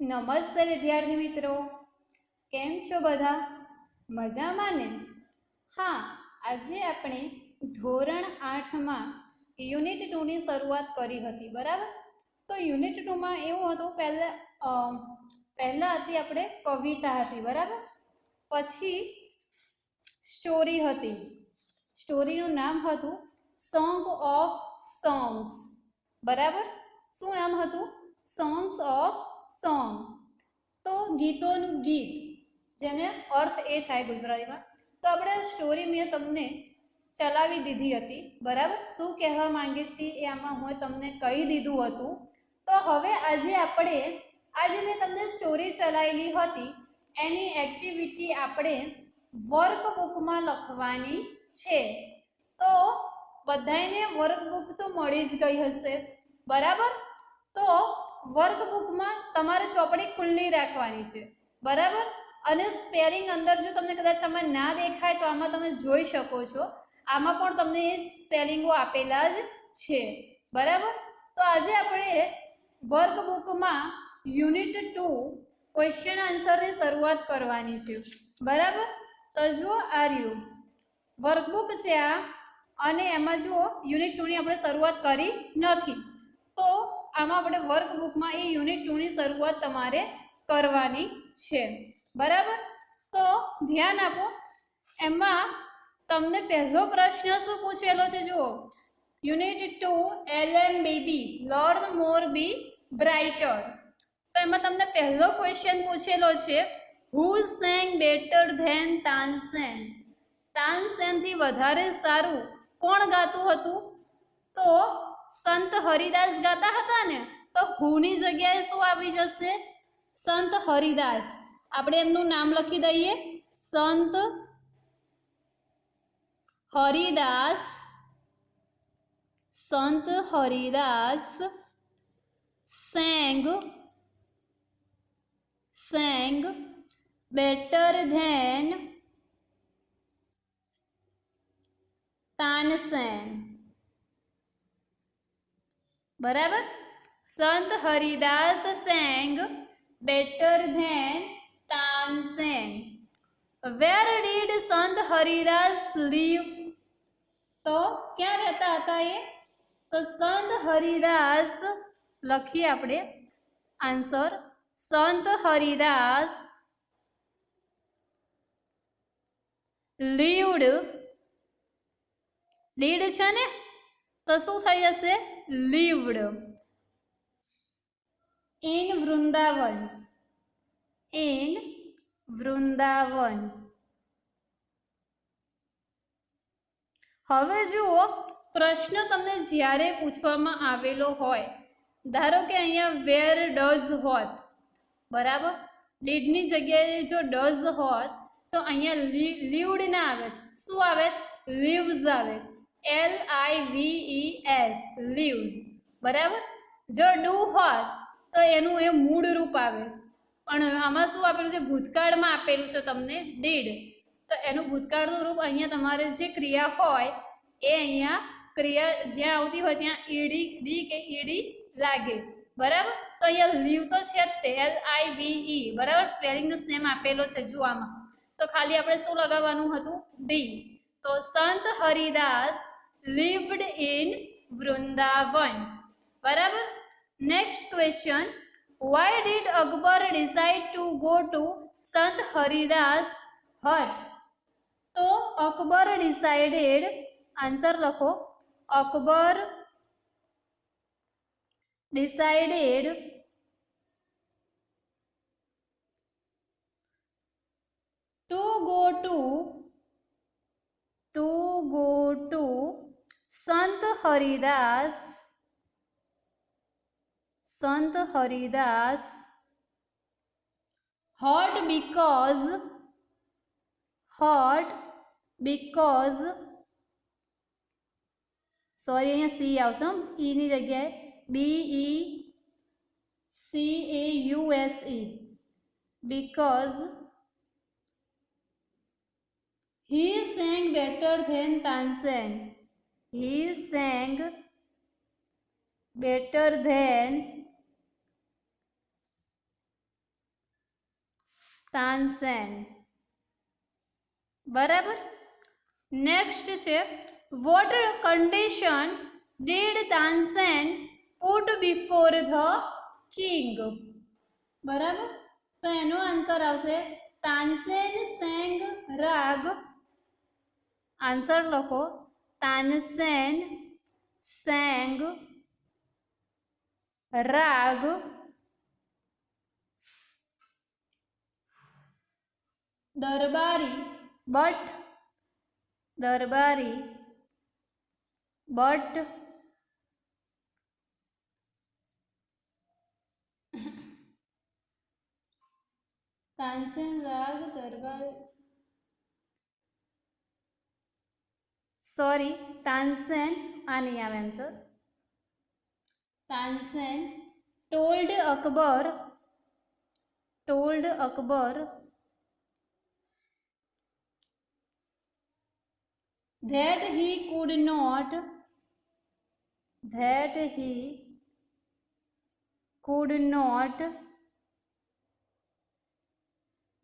નમસ્તે વિદ્યાર્થી મિત્રો, કેમ છો બધા? મજામાં ને? હા, આજે આપણે ધોરણ 8માં યુનિટ 2ની શરૂઆત કરી હતી, બરાબર? તો યુનિટ 2માં એવું હતું, પહેલા હતી આપણે કવિતા હતી, બરાબર? પછી સ્ટોરી હતી. સ્ટોરીનું નામ હતું સોંગ ઓફ સોંગ્સ, બરાબર? શું નામ હતું? Songs of song. તો ગીતોનું ગીત, જેને અર્થ એ થાય ગુજરાતીમાં. તો આપણે સ્ટોરી મેં તમને ચલાવી દીધી હતી, બરાબર? શું કહેવા માંગે છે એ આમાં હું તમને કહી દીધું હતું. તો હવે આજે મેં તમને સ્ટોરી ચલાવેલી હતી, એની એક્ટિવિટી આપણે વર્કબુકમાં લખવાની છે. તો બધાને વર્કબુક તો મળી જ ગઈ હશે, બરાબર? તો વર્કબુકમાં તમારે ચોપડી ખુલ્લી રાખવાની છે, બરાબર? અને સ્પેલિંગ અંદર જો તમને કદાચ આમાં ના દેખાય તો આમાં તમે જોઈ શકો છો, આમાં પણ તમને એ સ્પેલિંગો આપેલા જ છે, બરાબર? તો આજે આપણે વર્કબુકમાં યુનિટ 2 ક્વેશ્ચન આન્સરની શરૂઆત કરવાની છે, બરાબર? તો જો આ રહ્યું વર્કબુક છે આ, અને એમાં જો યુનિટ 2ની આપણે શરૂઆત કરી નથી, તો આમાં આપણે વર્કબુકમાં એ યુનિટ 2ની શરૂઆત તમારે કરવાની છે, બરાબર? તો ધ્યાન આપો. એમાં તમને પહેલો પ્રશ્ન શું પૂછેલો છે? જુઓ, યુનિટ 2 LM બેબી લર્ન મોર બી બ્રાઇટર. તો એમાં તમને પહેલો ક્વેશ્ચન પૂછેલો છે, હુ સેંગ બેટર ધેન તાનસેન? તાનસેનથી વધારે સારું કોણ ગાતું હતું? તો સંત હરિદાસ ગાતા હતા ને, તો હુની જગ્યાએ શું આવી જશે? સંત હરિદાસ. આપણે એમનું નામ લખી દઈએ, સંત હરિદાસ. સંત Haridas sang better than Tansen, બરાબર? સંત Haridas sang better than Tansen. Where did સંત હરિદાસ live? તો ક્યાં રહેતા હતા એ? તો સંત હરિદાસ લખીએ આપણે આન્સર, સંત હરિદાસ lived, લીડ છે ને, તો શું થઈ જશે? lived in Vrindavan. in Vrindavan. હવે જુઓ, પ્રશ્ન તમને જ્યારે પૂછવામાં આવેલો હોય, ધારો કે અહીંયા વેર ડઝ હોત, બરાબર? ડીડની જગ્યાએ જો ડઝ હોત તો અહીંયા લીવડ ના આવે, શું આવે? લીવ્સ આવે, LIVES, લીવ્સ, બરાબર? જો ડુ હોત તો એનું એ મૂળ રૂપ આવે, પણ આમાં શું આપેલું છે? ભૂતકાળમાં આપેલું છે તમને ડીડ, તો એનું ભૂતકાળનું રૂપ અહીંયા તમારે જે ક્રિયા હોય એ અહીંયા ક્રિયા જ્યાં આવતી હોય ત્યાં ઈડી ડી કે ઈડી લાગે, બરાબર? તો અહીંયા લીવ તો છે જ તે, LIVE, બરાબર? સ્પેલિંગ તો સેમ આપેલો છે જો આમાં, તો ખાલી આપણે શું લગાવવાનું હતું? ડી. તો સંત હરિદાસ lived in વૃંદાવન, બરાબર? Next question, why did Akbar decide to go to સંત હરિદાસ hut? તો અકબર decided, આન્સર લખો, Akbar decided to go to સંત હરિદાસ hut because સોરી, અહીંયા સી આવશે, ઈની જગ્યાએ BECAUSE, because he sang better than Tansen. he sang better than Tansen. બરાબર. Next છે, what condition did Tansen put before the king. બરાબર. તો એનો આન્સર આવશે તાનસેન સેંગ રાગ. આન્સર લખો, તાનસેન સેંગ રાગ દરબારી બટ તાનસેન રાગ દરબારી, સોરી, તાનસેન આ નહીં આવે answer. Tansen told Akbar that he could not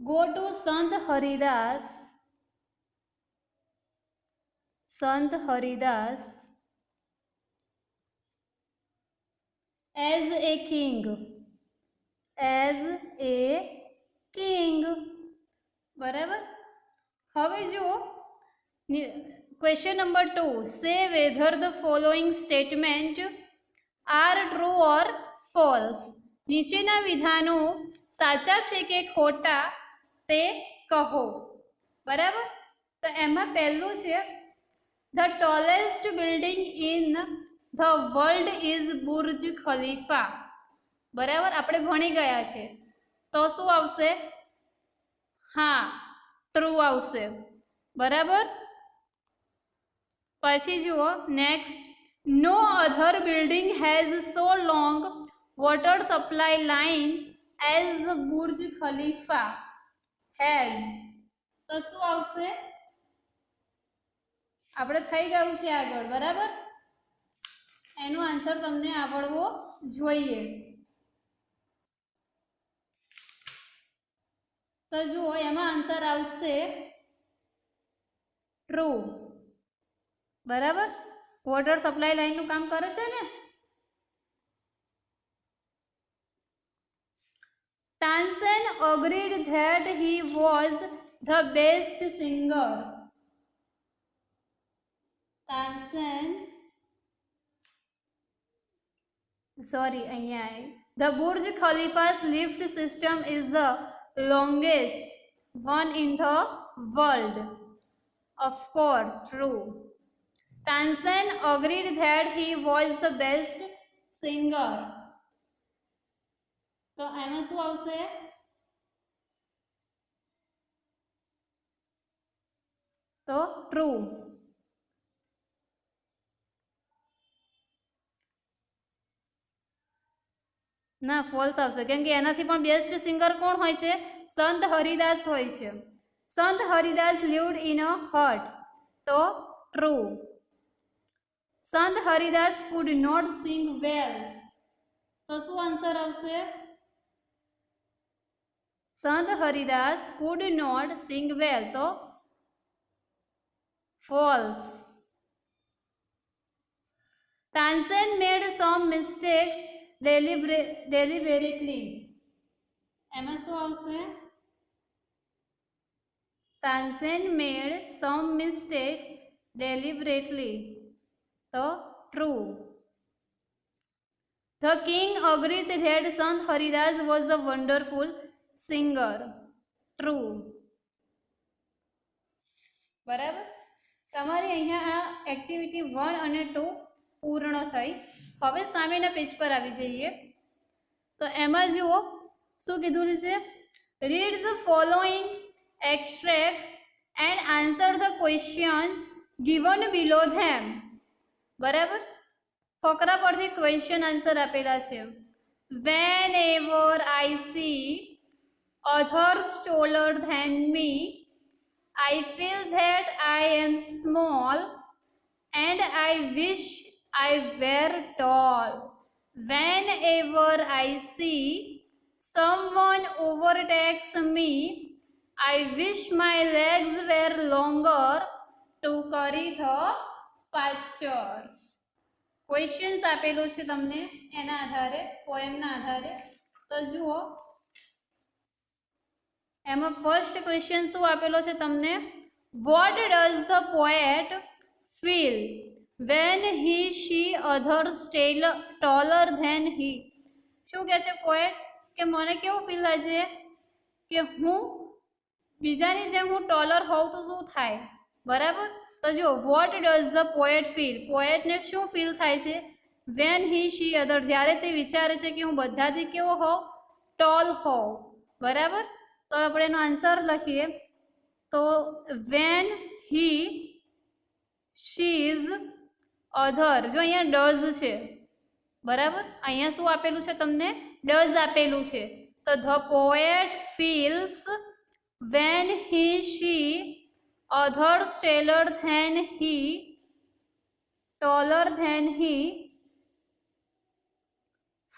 go to Sant Haridas as a king. બરાબર. હવે જુઓ ક્વેશ્ચન નંબર 2, સે whether the following statement are true or false. નીચેના વિધાનો સાચા છે કે ખોટા તે કહો. બરાબર. તો એમાં પહેલું છે, the tallest building in the world is Burj Khalifa. બરાબર, આપણે ભણી ગયા છે. તો શું આવશે? હા, ટ્રુ આવશે. બરાબર. પછી જુઓ next, no other building has so long water supply line as Burj Khalifa has. તો શું આવશે? આપણે થઈ ગયું છે આગળ. બરાબર. એનો આન્સર તમને આવડવો જોઈએ. તો જુઓ એમાં આન્સર આવશે ટ્રુ. બરાબર. વોટર સપ્લાય લાઈનનું કામ કરે છે ને. Tansen agreed that he was the best singer. Tansen, sorry, અહીંયા the Burj Khalifa's lift system is the longest one in the world. Of course, true. Tansen agreed that he was the best singer. તો એમાં શું આવશે? તો true. ના, false આવશે, કેમ કે એનાથી પણ બેસ્ટ સિંગર કોણ હોય છે? સંત હરિદાસ હોય છે. સંત Haridas lived in a hut. તો ટ્રુ. સંત Haridas could not sing well. તો શું આન્સર આવશે? સંત Haridas could not sing well. તો false. Tansen made some mistakes deliberately. એમાં શું આવશે? Tansen made some mistakes deliberately. તો true. The king agreed that Sant Haridas was a wonderful singer. True. બરાબર. તમારી અહીંયા આ એક્ટિવિટી 1 અને 2 પૂર્ણ થઈ. હવે સામેના પેજ પર આવી જઈએ. તો એમાં જુઓ શું કીધું છે? Read the following extracts and answer the questions given below them. બરાબર. ફકરા પરથી ક્વેશ્ચન આન્સર આપેલા છે. Whenever I see others taller than me, I feel that I am small and I wish I were tall. Whenever I see someone one overtakes me, I wish my legs were longer to carry the faster. Questions આપેલો છે તમને એના આધારે, પોએમના આધારે. તો જુઓ એમાં first question શું આપેલો છે તમને? What does the poet feel when he sees others taller than he? શું કહે છે પોએટ કે મને કેવું ફીલ થાય છે કે હું બીજાની જેમ હું ટોલર હોઉં તો શું થાય, બરાબર? તો જુઓ what does the poet feel, પોએટને શું ફીલ થાય છે? વેન હી શી અધર, જ્યારે તે વિચારે છે કે હું બધાથી કેવો હોઉં, ટોલ હોઉં, બરાબર? તો આપણે એનો આન્સર લખીએ તો વેન હી શીઝ અધર, જો અહીંયા ડઝ છે, બરાબર? અહીંયા શું આપેલું છે તમને? ડઝ આપેલું છે. તો the poet feels when he sees others taller than he taller than he,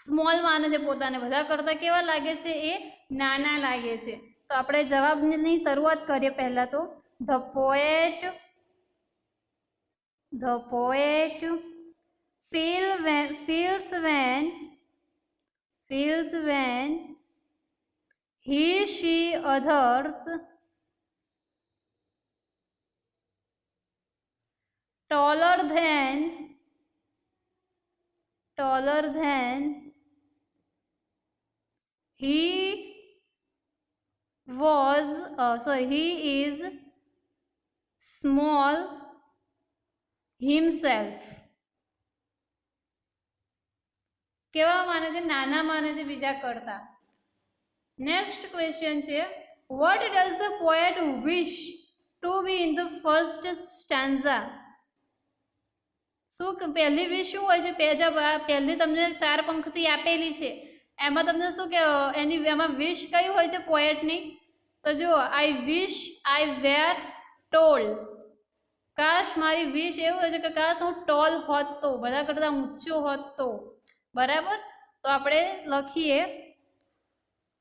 small માને છે પોતાને, બધા કરતા કેવા લાગે છે? એ નાના લાગે છે. તો આપણે જવાબની શરૂઆત કરીએ પહેલા તો the poet feels when he she others taller than he is small himself. કેવા માને છે? નાના માને છે બીજા કરતા. નેક્સ્ટ ક્વેશ્ચન છે vote does the poet wish two be in the first stanza? શું પહેલી વિશ શું હોય છે? પહેલી તમને 4 પંક્તિ આપેલી છે, એમાં તમને શું કે એની એમાં વિશ કઈ હોય છે પોએટની? તો જુઓ આઈ વિશ આઈ વેર ટોલ, કાશ મારી વિશ એવું હોય છે કે કાશ હું ટોલ હોત તો, બધા કરતા ઊંચો હોત તો, બરાબર? તો આપણે લખીએ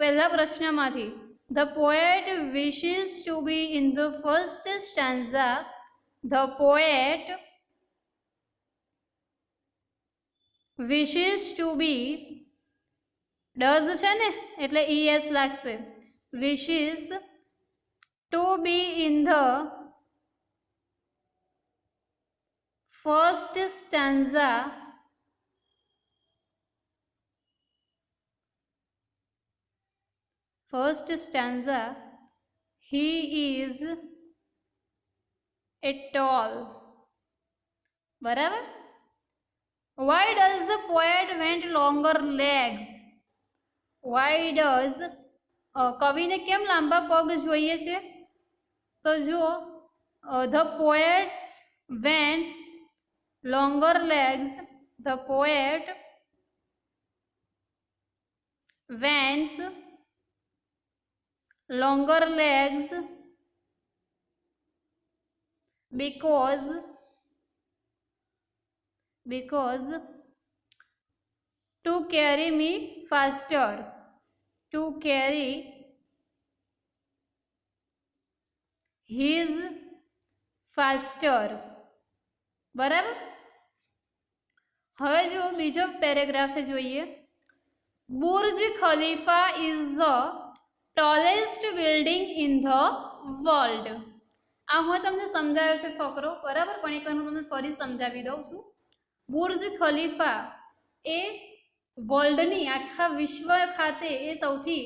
પહેલા પ્રશ્નમાંથી the poet wishes to be in the first stanza. The poet wishes to be, does છે ને એટલે ES લાગશે, wishes to be in the first stanza he is a tall, બરાબર? why does the poet want longer legs? why does કવિને કેમ લાંબા પગ જોઈએ છે? તો જુઓ the poet wants longer legs. the poet wants longer legs because to carry me faster, to carry his faster, બરાબર? હવે જો બીજો પેરેગ્રાફ જોઈએ. Burj Khalifa is the tallest building in the world. આ હું તમને સમજાવ્યો છે ફકરો, બરાબર? પણ એક હું તમને ફરી સમજાવી દઉં છું. બુર્જ ખલીફા એ વર્લ્ડની, આખા વિશ્વ ખાતે એ સૌથી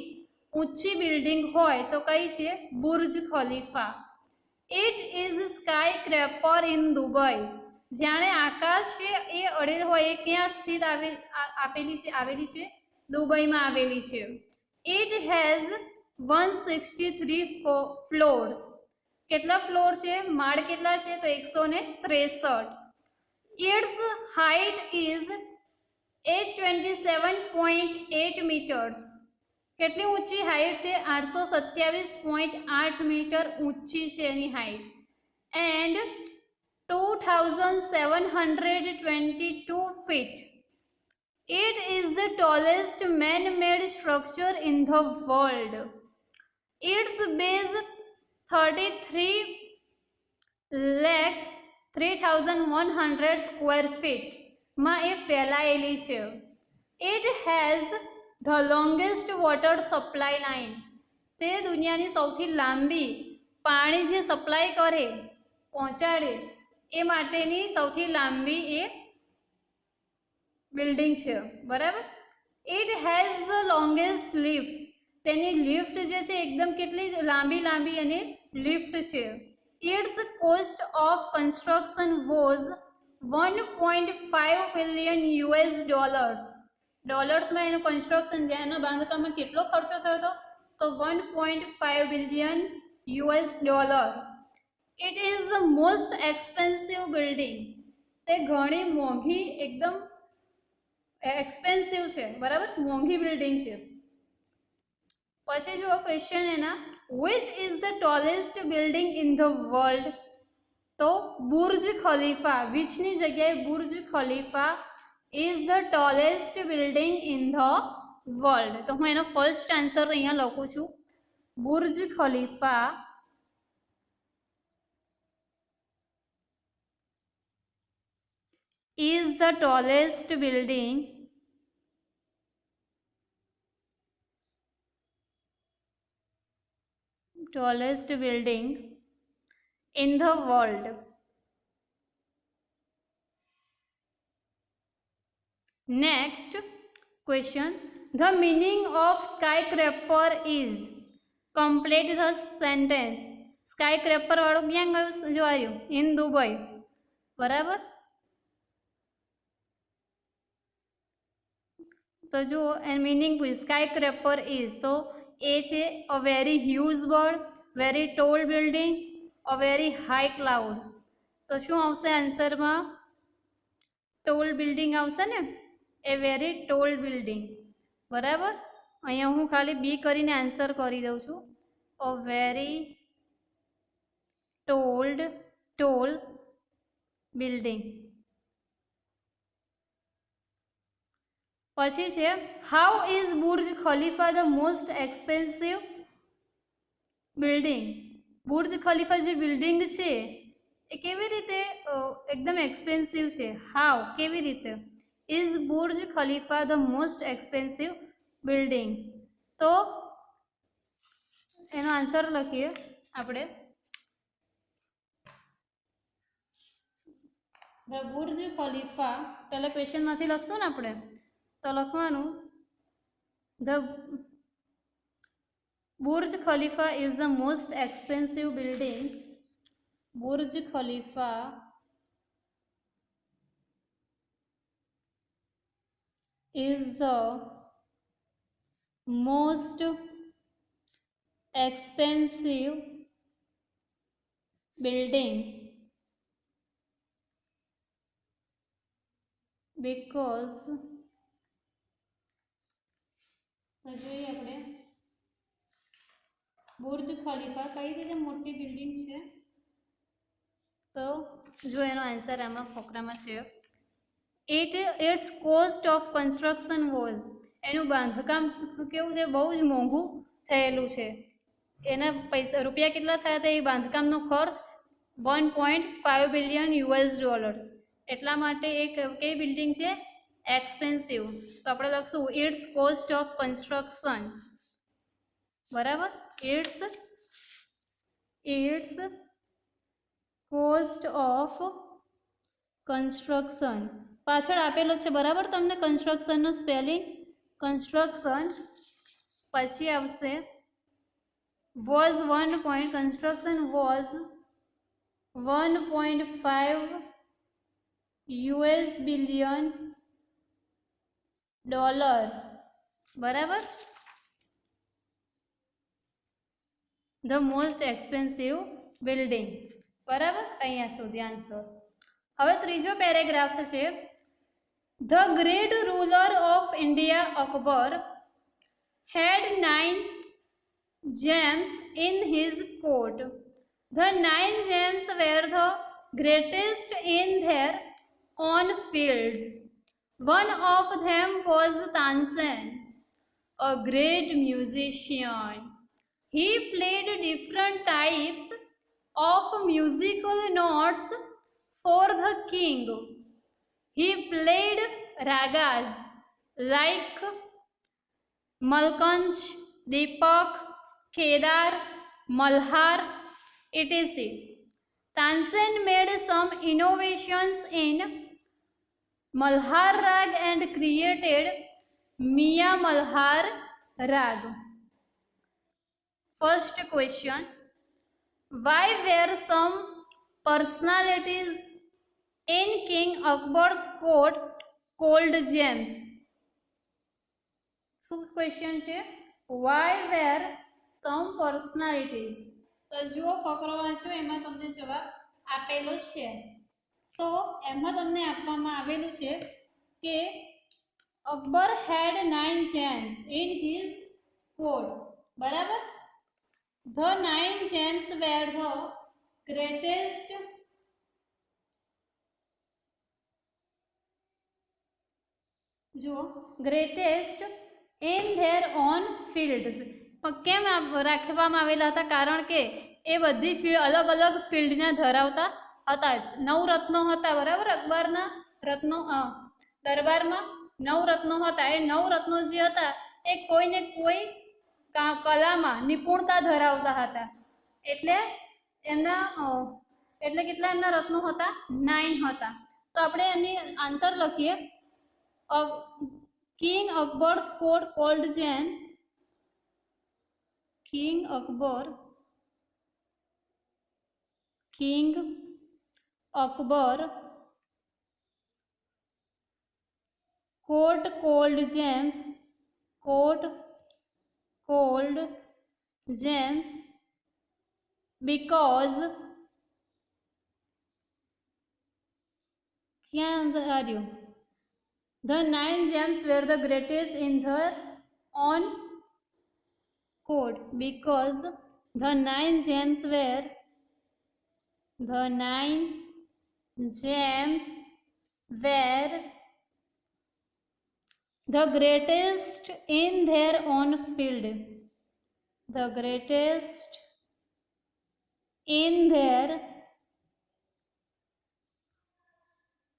ઊંચી બિલ્ડિંગ હોય તો કઈ છે? Burj Khalifa. It is skyscraper in Dubai. જાણે આકાશ છે એ અડેલ હોય એ ક્યાં સ્થિત આવેલી છે? દુબઈમાં આવેલી છે. It has 163 floors. કેટલા ફ્લોર છે? માળ કેટલા છે? તો 163. Its height is 827.8 meters. કેટલી ઊંચી હાઇટ છે? 827.8 મીટર ઊંચી છે એની height. And 2722 feet It is the tallest man-made structure in the world. Its base 33,3,100 square feet માં એ ફેલાયેલી છે. It has the longest water supply line. તે દુનિયાની સૌથી લાંબી પાણી જે સપ્લાય કરે પહોંચાડે એ માટેની સૌથી લાંબી એ બિલ્ડિંગ છે. બરાબર. It has the longest lifts. તેની લિફ્ટ જે છે એકદમ કેટલી લાંબી અને લિફ્ટ છે. Its cost of construction was $1.5 billion. ડોલર્સમાં એનું કન્સ્ટ્રક્શન છે એના બાંધકામમાં કેટલો ખર્ચો થયો હતો તો $1.5 billion. It is the most expensive building. તે ઘણી મોંઘી એકદમ એક્સપેન્સિવ છે. બરાબર, મોંઘી બિલ્ડિંગ છે. પછી જુઓ ક્વેશ્ચન એના, which is the tallest building in the world? તો બુર્જ ખલીફા, વિચની જગ્યાએ Burj Khalifa is the tallest building in the world. તો હું એનો ફર્સ્ટ આન્સર અહીંયા લખું છું. Burj Khalifa is the tallest building in the world. Next question, the meaning of skyscraper is. Complete the sentence. skyscraper વાળું ક્યાં ગયું જો આવ્યું in Dubai. બરાબર. તો જો એન્ડ મિનિંગ skyscraper is, તો એ છે a very huge bird, very tall building, a very high cloud. તો શું આવશે આન્સરમાં? ટોલ બિલ્ડિંગ આવશે ને, એ વેરી ટોલ બિલ્ડિંગ. બરાબર. અહીંયા હું ખાલી બી કરીને આન્સર કરી દઉં છું. a very tall building. પછી છે, how is Burj Khalifa the most expensive building? Burj Khalifa જે બિલ્ડિંગ છે એ કેવી રીતે એકદમ એક્સપેન્સિવ છે? હાઉ, કેવી રીતે? Is Burj Khalifa the most expensive building? તો એનો આન્સર લખીએ આપણે. ધ બુર્જ ખલીફા, પહેલા ક્વેશ્ચનમાંથી લખશું ને આપણે, તો લખવાનું the Burj Khalifa is the most expensive building. Burj Khalifa is the most expensive building because જોઈએ આપણે બુર્જ ખલીફા કઈ રીતે મોટી બિલ્ડિંગ છે, તો જો એનો આન્સર આમાં ફકરામાં છે. Its cost of construction was, એનું બાંધકામ કેવું છે, બહુ જ મોંઘું થયેલું છે. એના પૈસા રૂપિયા કેટલા થયા હતા એ બાંધકામનો ખર્ચ? $1.5 billion. એટલા માટે એ કઈ બિલ્ડિંગ છે? એક્સપેન્સિવ. તો આપણે લખશું ઇટ્સ કોસ્ટ ઓફ કન્સ્ટ્રક્શન. બરાબર. ઇટ્સ કોસ્ટ ઓફ કન્સ્ટ્રક્શન પાછળ આપેલો છે. બરાબર, તમને કન્સ્ટ્રક્શનનો સ્પેલિંગ. કન્સ્ટ્રક્શન પછી આવશે was 1 point, construction was $1.5 billion. બરાબર. The most expensive building. બરાબર, અહીંયા સુધી આન્સર. હવે ત્રીજો પેરેગ્રાફ છે, the great ruler of India Akbar had 9 gems in his court. The 9 gems were the greatest in their own fields. One of them was Tansen, a great musician. He played different types of musical notes for the king. He played ragas like Malkanj, Deepak, Kedar, Malhar, etc. Tansen made some innovations in Malhar Rag and created Mia Malhar Rag. First question: why were some personalities in King Akbar's court called gems? So question છે why were some personalities? તો જુઓ ફકરો વાંચો એમાં તમને જવાબ આપેલો છે. તો એમાં તમને આપવામાં આવેલું છે કે Akbar had 9 gems in his court. બરાબર. The 9 gems were the greatest in their own fields. કેમ રાખવામાં આવેલા હતા? કારણ કે એ બધી અલગ અલગ ફિલ્ડને ધરાવતા હતા. 9 રત્નો હતા. બરાબર. અકબરના રત્નો દરબારમાં 9 રત્નો હતા. એ 9 રત્નો જે હતા એ કોઈને કોઈ કલામાં નિપુણતા ધરાવતા હતા. એટલે કેટલા એમના રત્નો હતા? 9 હતા. તો આપણે એની આન્સર લખીએ. King Akbar's court called gems. King Akbar court called gems because क्या आंसर आ रही हो? The 9 gems were the greatest in their own court because the 9 gems were the greatest in their own field. The greatest in their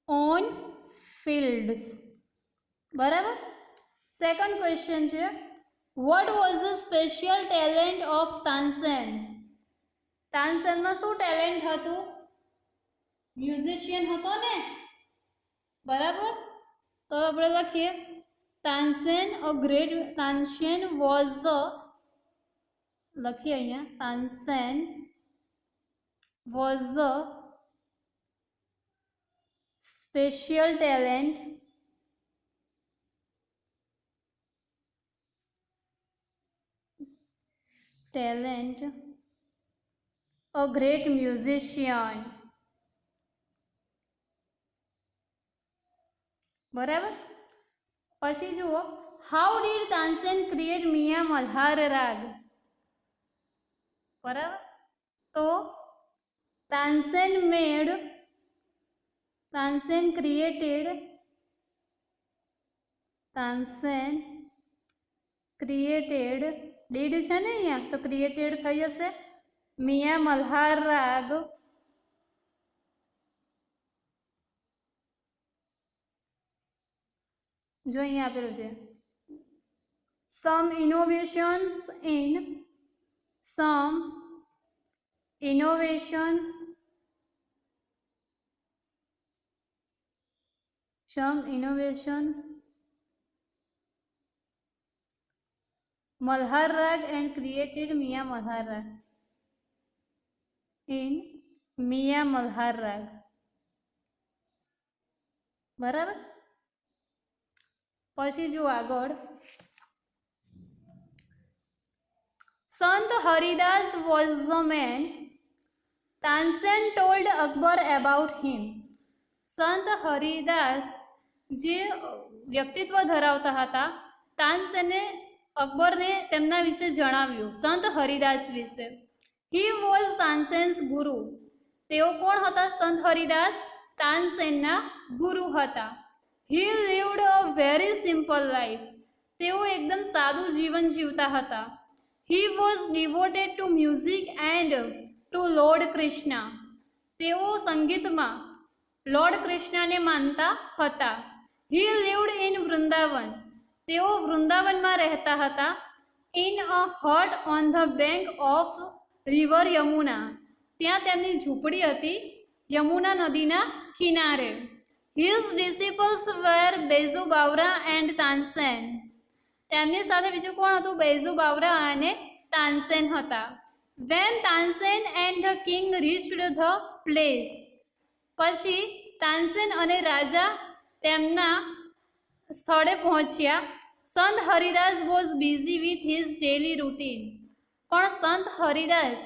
own fields. બરાબર. Second question છે what was the special talent of Tansen? તાનસેનમાં શું talent હતું? Musician હતો ને. બરાબર. તો આપણે લખીએ Tansen was the લખીએ અહીંયા Tansen was the special talent a great musician. બરાબર. પછી જુઓ how did Tansen create Mia Malhar Rag? બરાબર. તો Tansen created did છે ને અહીંયા તો ક્રિએટેડ થઈ જશે મિયા મલ્હાર રાગ જો અહીંયા આપેલું છે some innovation Malhar Rag and created Mia Malhar Rag in Mia Malhar Rag. બરાબર. પછી જો આગળ Sant Haridas was the man Tansen told Akbar about him. સંત હરિદાસ જે વ્યક્તિત્વ ધરાવતા હતા તાનસેને અકબરને તેમના વિશે જણાવ્યું. સંત હરિદાસ વિશે. He was Tansen's guru. તેઓ કોણ હતા? સંત હરિદાસ તાનસેનના ગુરુ હતા. He lived a very simple life. તેઓ એકદમ સાદું જીવન જીવતા હતા. He was devoted to music and to lord Krishna. તેઓ સંગીતમાં લોર્ડ કૃષ્ણને માનતા હતા. He lived in Vrindavan. તેઓ વૃંદાવનમાં રહેતા હતા. In a hut on the bank of river Yamuna. ત્યાં તેમની ઝૂંપડી હતી યમુના નદીના કિનારે. His disciples were Baiju Bawra and Tansen. તેમની સાથે બીજું કોણ હતું? બેઝુ બાવરા અને તાનસેન હતા. When Tansen and the king reached the place. પછી તાનસેન અને રાજા તેમના સ્થળે પહોંચ્યા. Sant Haridas was busy with his daily routine. પણ સંત હરિદાસ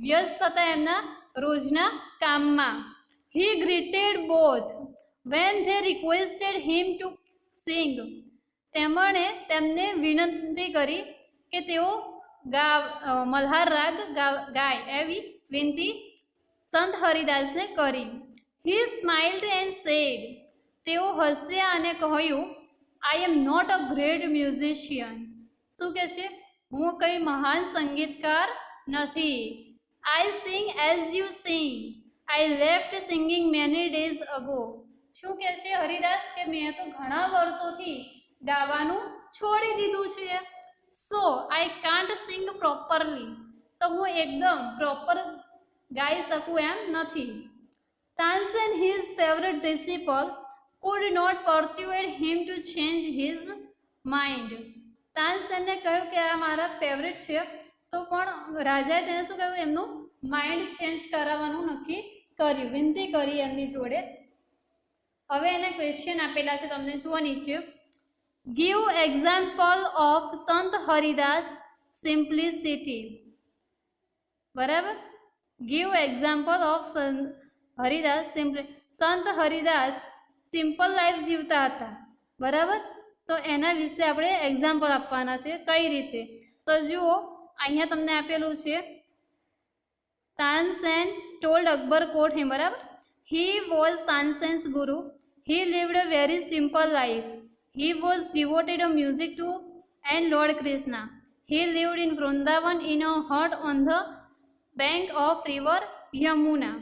વ્યસ્ત હતા એમના રોજના કામમાં. He greeted both when they requested him to sing. તેમણે તેમને વિનંતી કરી કે તેઓ મલ્હાર રાગ ગાય એવી વિનંતી સંત હરિદાસને કરી. He smiled and said. તેઓ હસ્યા અને કહ્યું, I am not a great musician. શું કે છે? હું કંઈ મહાન સંગીતકાર નથી. I sing as you sing. I left singing many days ago. શું કે છે હરિદાસ? કે મેં તો ઘણા વર્ષોથી ગાવાનું છોડી દીધું છે. સો આઈ કાન્ટ સિંગ પ્રોપરલી. તો હું એકદમ પ્રોપર ગાઈ શકું એમ નથી. Tansen his favourite ડિસિપલ could not persuade him to change his mind. તાનસેનને કહ્યું કે આ મારા ફેવરેટ છે, તો પણ રાજાએ તેને શું કહ્યું? એમનું માઇન્ડ ચેન્જ કરાવવાનું નક્કી કર્યું, વિનંતી કરી એમની જોડે. હવે એના ક્વેશ્ચન આપેલા છે, તમને જુઓ નીચે. ગીવ એક્ઝામ્પલ ઓફ સંત હરિદાસ સિમ્પ્લિસિટી. બરાબર? ગીવ એક્ઝામ્પલ ઓફ સંત હરિદાસ સંત હરિદાસ સિમ્પલ લાઈફ જીવતા હતા. બરાબર? તો એના વિશે આપણે એક્ઝામ્પલ આપવાના છે. કઈ રીતે? તો જુઓ, અહીંયા તમને આપેલું છે. Tansen told Akbar court him. બરાબર? He was Tansen's guru. He lived a very simple life. He was devoted a music to and lord Krishna. He lived in Vrindavan in a hut on the bank of river Yamuna.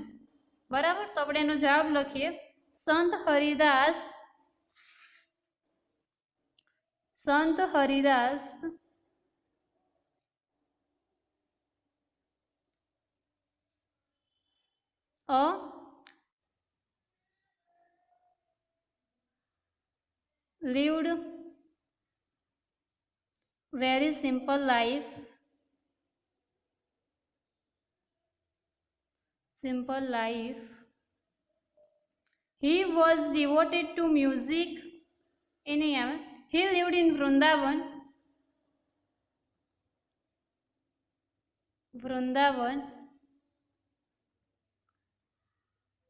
બરાબર? તો આપણે એનો જવાબ લખીએ. Sant Haridas a lived very simple life. He was devoted to music. He lived in Vrindavan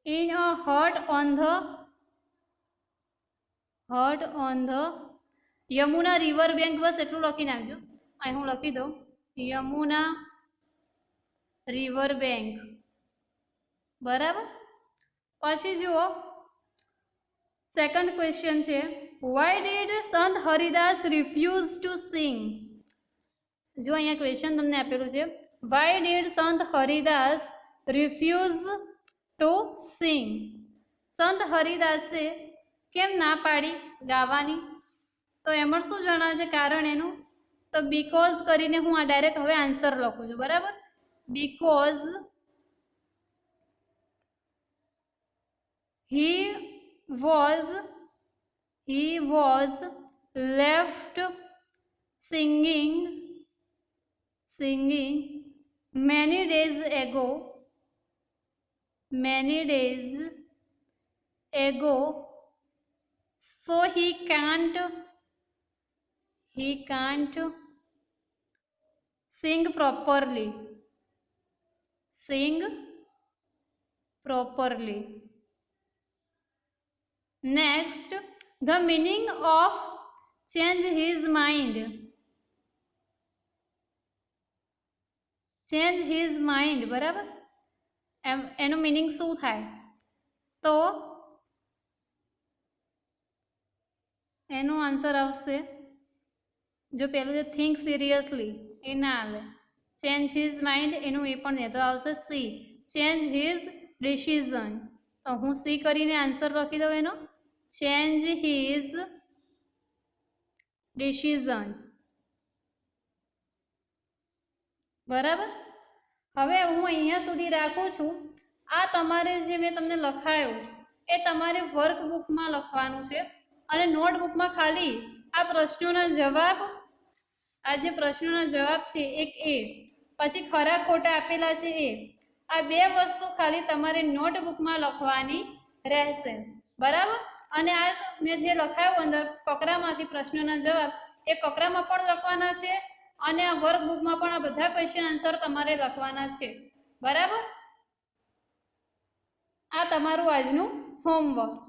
in a hut on the Yamuna river bank. બસ એટલું લખી નાખજો. અહીં હું લખી દઉં, યમુના રિવર બેંક. બરાબર? પછી જુઓ, સેકન્ડ ક્વેશ્ચન છે, વાય ડીડ સંત હરિદાસ રિફ્યુઝ ટુ સિંગ. જો અહીંયા ક્વેશ્ચન તમને આપેલું છે, વાય ડીડ સંત હરિદાસ રિફ્યુઝ ટુ સિંગ. સંત હરિદાસે કેમ ના પાડી ગાવાની? તો એમાં શું જણાવે છે કારણ એનું? તો બીકોઝ કરીને હું આ ડાયરેક્ટ હવે આન્સર લખું છું. બરાબર? Because he was left singing many days ago, so he can't sing properly. Next, the meaning of change his mind. બરાબર? એનું મીનિંગ શું થાય? તો એનો આન્સર આવશે જો પેલું જે થિંક સિરિયસલી એ ના આવે. ચેન્જ હિઝ માઇન્ડ એનું એ પણ નહીં, તો આવશે સી ચેન્જ હિઝ ડિસિઝન. તો હું સી કરીને આન્સર લખી દઉં એનો ચેન્જ હિઝ ડિસિઝન. બરાબર. હવે હું અહીંયા સુધી રાખું છું. આ તમારે જે મેં તમને લખાયું એ તમારે વર્કબુકમાં લખવાનું છે અને નોટબુકમાં ખાલી આ પ્રશ્નોના જવાબ, આ જે પ્રશ્નોના જવાબ છે એક એ, પછી ખરા ખોટા આપેલા છે એ, આ બે વસ્તુ ખાલી તમારે નોટબુકમાં લખવાની રહેશે. બરાબર. અને આ મેં જે લખાયું અંદર ફકરામાંથી પ્રશ્નોના જવાબ એ ફકરામાં પણ લખવાના છે અને આ વર્કબુકમાં પણ આ બધા ક્વેશ્ચન આન્સર તમારે લખવાના છે. બરાબર. આ તમારું આજનું હોમવર્ક.